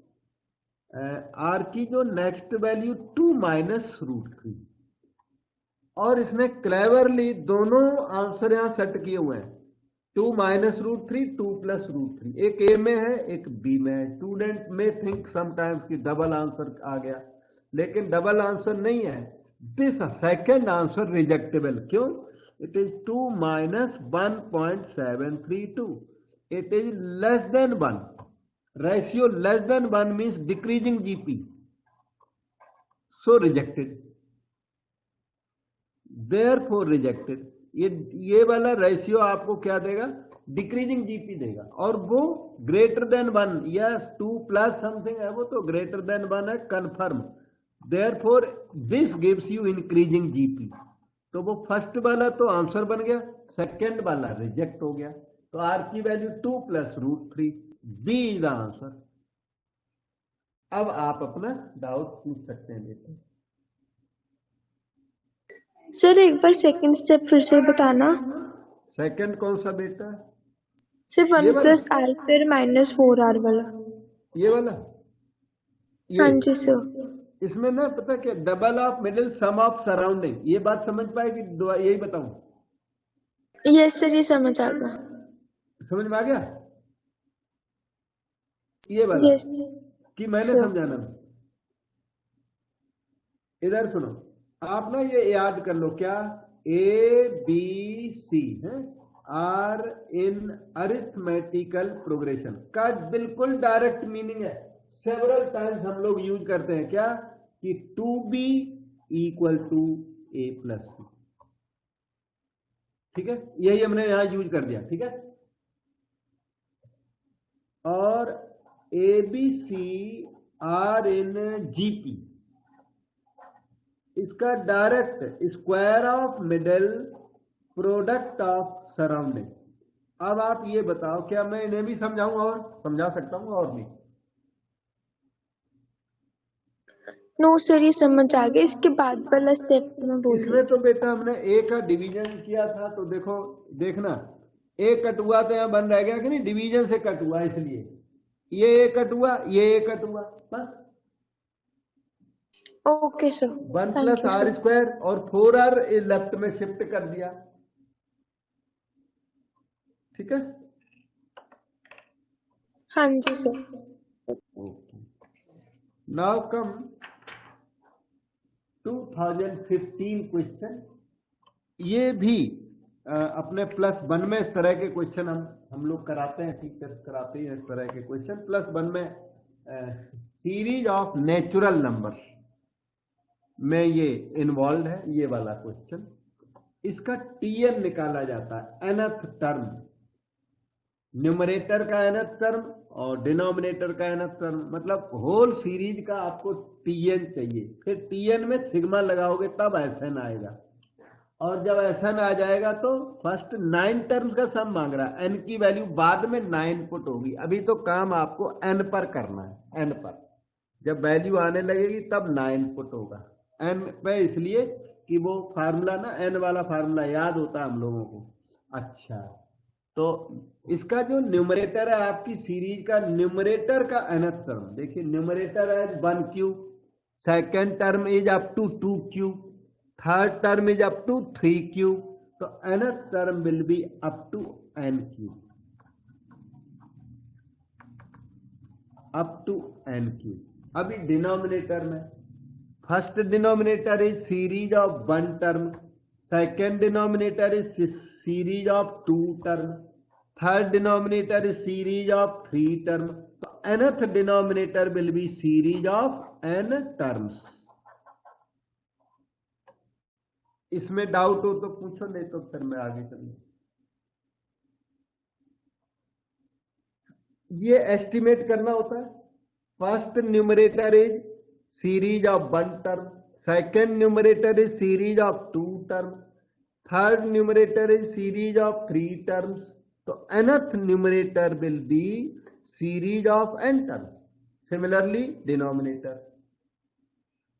r की जो नेक्स्ट वैल्यू 2 माइनस √3। और इसने क्लेवरली दोनों आंसर यहां सेट किए हुए हैं, 2 माइनस √3 2 प्लस √3। एक ए में है एक बी में है। स्टूडेंट में थिंक समटाइम्स कि डबल आंसर आ गया, लेकिन डबल आंसर नहीं है। This second answer rejectable. क्यों? It is 2 minus 1.732। It is less than 1। Ratio less than 1 means decreasing GP, so rejected, therefore rejected. ये वाला रेशियो आपको क्या देगा? डिक्रीजिंग जीपी देगा। और वो greater than 1, yes 2 plus something है वो तो ग्रेटर देन 1 है, confirm. Therefore this gives you increasing GP. तो वो फर्स्ट वाला तो आंसर बन गया, सेकंड वाला रिजेक्ट हो गया। तो आर की value 2 plus √3, b is the answer. अब आप अपना डाउट पूछ सकते हैं बेटा। सर एक बार सेकंड स्टेप फिर से बताना। सेकंड कौन सा बेटा? सिर्फ 1 प्लस आर फिर माइनस 4r वाला। ये वाला? हाँ जी सर। इसमें ना पता क्या, double of middle sum of surrounding, ये बात समझ पाए कि यही बताऊं? यस सर, ये समझ आ गया। समझ में आ गया ये वाला? यस कि मैंने समझाना? इधर सुनो, आप ना ये याद कर लो, क्या ए बी सी है आर इन अरिथमेटिकल प्रोग्रेशन का बिल्कुल डायरेक्ट मीनिंग है। सेवरल टाइम्स हम लोग यूज करते हैं क्या कि 2b equal to a plus c. ठीक है, यही हमने यहां यूज कर दिया। ठीक है, और a b c are in GP, इसका direct square of middle product of surrounding. अब आप ये बताओ, क्या मैं इन्हें भी समझाऊंगा और समझा सकता हूं और भी? नो सर, ये समझ आ गया। इसके बाद वाला स्टेप में बोलिए। इसमें तो बेटा हमने ए का डिवीजन किया था, तो देखो देखना, ए कट हुआ तो यहां बन रह गया कि नहीं, डिवीजन से कट हुआ, इसलिए ये ए कट हुआ, ये ए कट हुआ, बस। Okay sir. 1 plus r square और 4r लेफ्ट में शिफ्ट कर दिया। ठीक है, हाँ जी सर। Now come 2015 question. ये भी अपने +1 में इस तरह के क्वेश्चन हम लोग कराते हैं, टीचर्स कराते हैं इस तरह के क्वेश्चन। +1 में सीरीज ऑफ नेचुरल नंबर में ये इन्वॉल्व है, ये वाला क्वेश्चन। इसका टीएन निकाला जाता है, nth टर्म, न्यूमरेटर का nth टर्म और डिनोमिनेटर का nth टर्म, मतलब होल सीरीज का आपको टीएन चाहिए। फिर टीएन में सिग्मा लगाओगे तब एसएन आएगा, और जब एसएन आ जाएगा तो फर्स्ट 9 टर्म्स का सम मांग रहा है। एन की वैल्यू बाद में 9 पुट होगी, अभी तो काम आपको एन पर करना है। एन पर जब वैल्यू आने लगेगी तब 9 पुट होगा एन पे, इसलिए कि वो फार्मूला ना, एन वाला फार्मूला याद होता है हम लोगों को। अच्छा, तो इसका जो न्यूमरेटर है आपकी सीरीज का, न्यूमरेटर का nth टर्म देखिए, न्यूमरेटर है 1 cube, second term is up to 2 cube, third term is up to 3 cube, तो nth term will be up to n cube, up to n cube. अभी denominator में first denominator is series of 1 term, second denominator is series of 2 term, third denominator is series of 3 term, तो nth denominator will be series of n terms. इसमें doubt हो तो पूछो, नहीं तो फिर मैं आगे चलूं। ये एस्टिमेट करना होता है। First numerator is series of 1 term, second numerator is series of 2 term, third numerator is series of 3 terms, तो nth numerator will be series of n terms. Similarly denominator,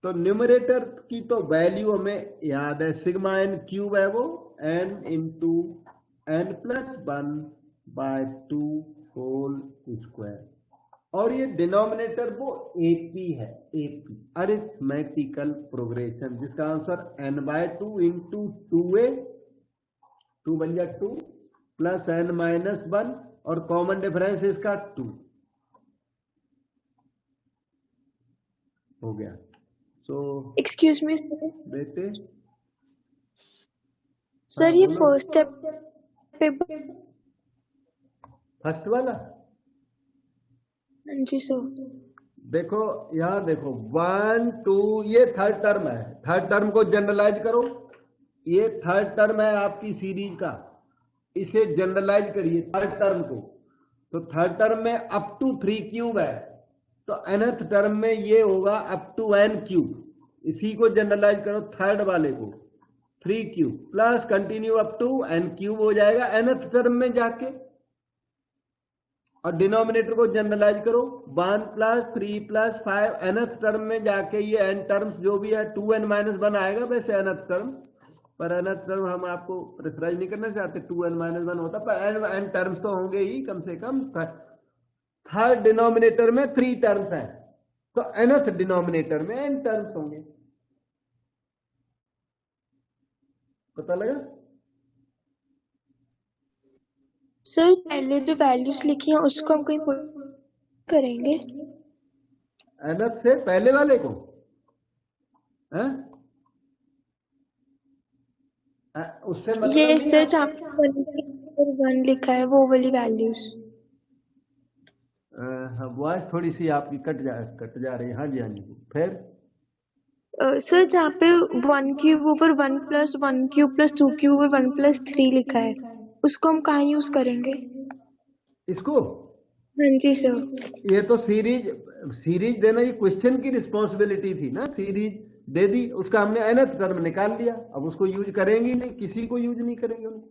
तो न्यूमरेटर की तो वैल्यू हमें याद है, सिग्मा n क्यूब है वो n into n plus 1 by 2 whole square, और ये डिनोमिनेटर वो एपी है, एपी अरिथमेटिकल प्रोग्रेशन, जिसका answer n by 2 into 2a, 2 बन गया 2 प्लस n माइनस 1, और कॉमन डिफरेंस इसका 2 हो गया। सो एक्सक्यूज मी बेटे, सर, ये फर्स्ट स्टेप पे। फर्स्ट वाला जी सर। देखो यहां देखो 1 2, ये थर्ड टर्म है, थर्ड टर्म को जनरलाइज करो, ये थर्ड टर्म है आपकी सीरीज का, इसे जनरलाइज करिए थर्ड टर्म को, तो थर्ड टर्म में अप टू 3 क्यूब है, तो nth टर्म में ये होगा अप टू n क्यूब, इसी को जनरलाइज करो थर्ड वाले को, 3 cube plus continue up to n cube हो जाएगा nth टर्म में जाके, और डिनोमिनेटर को जनरलाइज करो 1 प्लस 3 प्लस 5, nth टर्म में जाके ये n टर्म्स जो भी है 2n माइनस 1 आएगा वैसे nth टर्म, पर nth टर्म हम आपको प्रेशराइज नहीं करना चाहते, 2n माइनस 1 होता, पर n टर्म्स तो होंगे ही कम से कम। थर्ड डिनोमिनेटर में 3 टर्म्स हैं, तो nth डिनोमिनेटर में n टर्म्स होंगे, पता लगा? सर, पहले जो वैल्यूज लिखी हैं उसको हम कहीं पुट करेंगे, nth से पहले वाले को है? उससे मतलब ये नहीं सर है। जहाँ पे 1 लिखा है वो वाली वैल्यूज। वॉइस थोड़ी सी आपकी कट जा रही है। हाँ जी, हाँ जी, फिर सर जहाँ पे 1 क्यूब ऊपर 1 प्लस 1 क्यूब प्लस 2 क्यूब ऊपर 1 प्लस 3 लिखा है, उसको हम कहाँ यूज करेंगे? इसको, हाँ जी सर। ये तो सीरीज देना ये क्वेश्चन की रिस्पॉन्सिबिलिटी थी ना, सीरीज दे दी, उसका हमने nth टर्म निकाल लिया, अब उसको यूज करेंगे नहीं, किसी को यूज नहीं करेंगे उनको।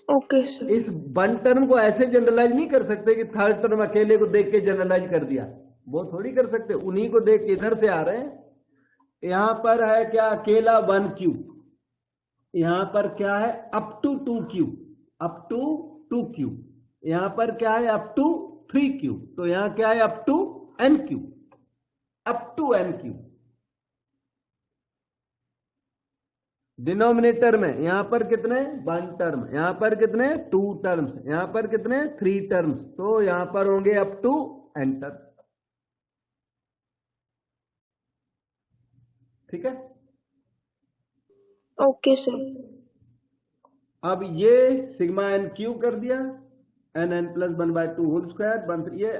Okay sir. इस 1 टर्म को ऐसे जनरलाइज नहीं कर सकते कि थर्ड टर्म अकेले को देख के जनरलाइज कर दिया, वो थोड़ी कर सकते, उन्हीं को देख के इधर से आ रहे हैं। यहां पर है क्या, अकेला 1 क्यूब, यहां पर क्या है up to 2 cube, up to 2 cube, यहां पर क्या है अप टू 3 क्यूब, तो यहां क्या है up to n cube, up to n cube. Denominator में यहां पर कितने 1 टर्म, यहां पर कितने 2 टर्म्स, यहां पर कितने 3 टर्म्स, तो यहां पर होंगे अप टू n टर्म। ठीक है, ओके सर। अब ये सिग्मा n क्यूब कर दिया, n n plus 1/2 whole square ये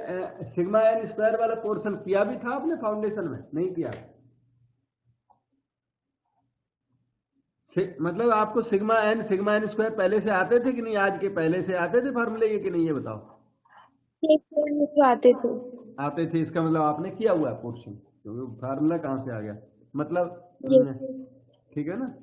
सिग्मा एन स्क्वायर वाला पोर्शन किया भी था आपने फाउंडेशन में? नहीं किया? मतलब आपको सिग्मा एन स्क्वायर पहले से आते थे कि नहीं? आज के पहले से आते थे फार्मूले ये कि नहीं, ये बताओ। तो आते थे। आते थे, इसका मतलब आपने किया हुआ है पोर्शन, क्योंकि फार्मूला कहाँ से आ गया मतलब। ठीक है ना?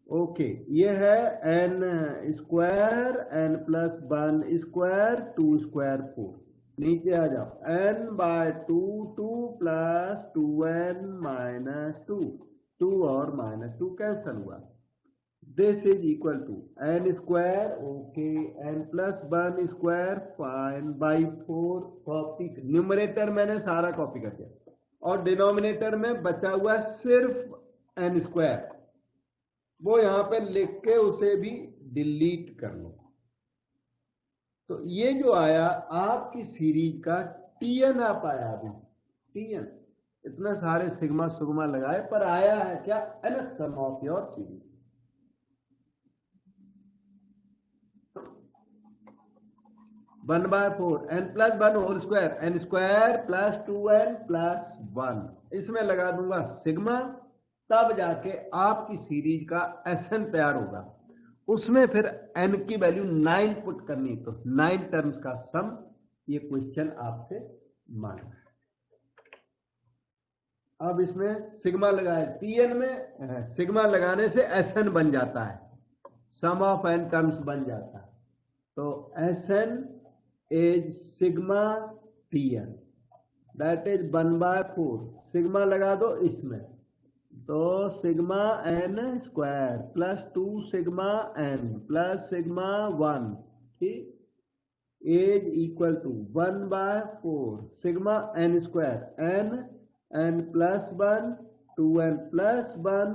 ओके, ये है n square n plus 1 square 2 square 4। नीचे आ जाओ, N bye 2 2 plus 2n minus 2, 2 और -2 कैंसल हुआ। This is equal to n square, okay, n plus 1 square fine by 4। Copy, numerator मैंने सारा कॉपी कर दिया और डिनोमिनेटर में बचा हुआ है सिर्फ एन स्क्वायर, वो यहां पे लिख के उसे भी डिलीट कर लो। तो ये जो आया आपकी सीरीज का टीएन आ पाया अभी, टीएन इतना सारे सिग्मा सुगमा लगाए पर आया है क्या? N sum of your series. One by 4 n plus 1 whole square, n square plus 2n plus 1, इसमें लगा दूंगा सिग्मा, तब जाके आपकी सीरीज का एसएन तैयार होगा। उसमें फिर एन की वैल्यू 9 पुट करनी, तो 9 टर्म्स का सम ये क्वेश्चन आपसे मांगा। अब इसमें सिग्मा लगाए, टीएन में सिग्मा लगाने से एसएन बन जाता है, सम ऑफ एन टर्म्स बन जाता है। तो SN is sigma TN, that is 1/4। Sigma लगा दो इसमें, तो sigma n square plus 2 sigma n plus sigma 1, ठीक, is equal to 1/4 sigma n square, n plus 1 2n plus 1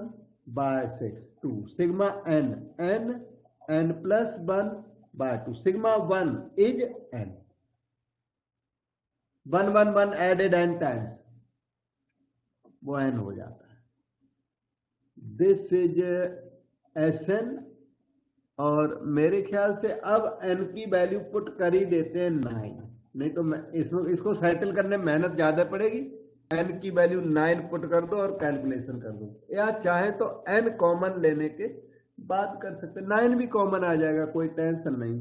by 6, 2 sigma n plus 1 by 2 sigma 1 is n, 1 1 1 added n times, वो n हो जाता है। This is SN, और मेरे ख्याल से अब n की वैल्यू पुट कर ही देते हैं 9, नहीं तो मैं इसको सेटल करने में मेहनत ज्यादा पड़ेगी। n की वैल्यू 9 पुट कर दो और कैलकुलेशन कर दो, या चाहे तो n कॉमन लेने के बात कर सकते, 9 भी कॉमन आ जाएगा, कोई टेंशन नहीं।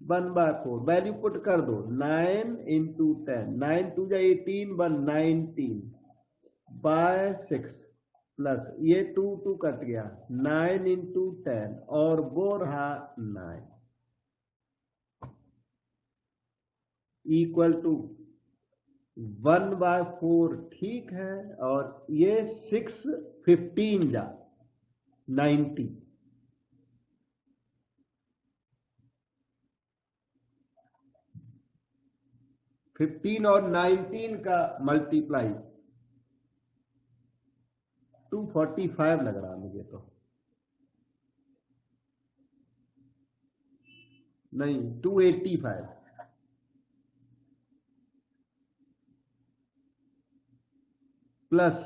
1/4 वैल्यू पुट कर दो, 9 इंटू 10, 9 2 18 1 19 बाय 6 प्लस ये 2 2 कट गया, 9 इंटू 10 और वो रहा 9 इक्वल टू 1/4, ठीक है। और ये 6 15 जा 90, 15 और 19 का मल्टीप्लाई 245 लग रहा मुझे तो, नहीं 285 प्लस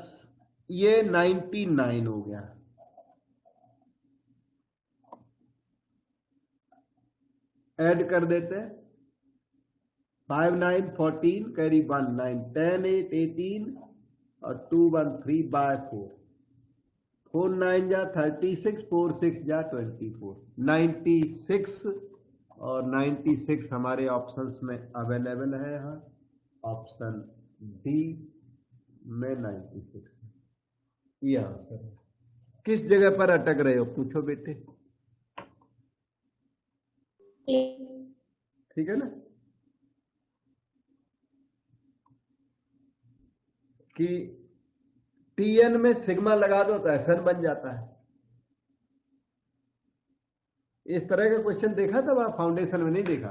ये 99 हो गया, ऐड कर देते हैं, 5 9 14 कैरी 1 9 10 8 18 और 2 1 3/4, 4 9 जा 36, 4 6 जा 24, 96, और 96 हमारे ऑप्शंस में अवेलेबल है। यहाँ ऑप्शन डी में 96 ये आंसर है। किस जगह पर अटक रहे हो पूछो बेटे, ठीक है ना, कि टीएन में सिग्मा लगा दो तो एसएन बन जाता है। इस तरह का क्वेश्चन देखा था वहां फाउंडेशन में, नहीं देखा?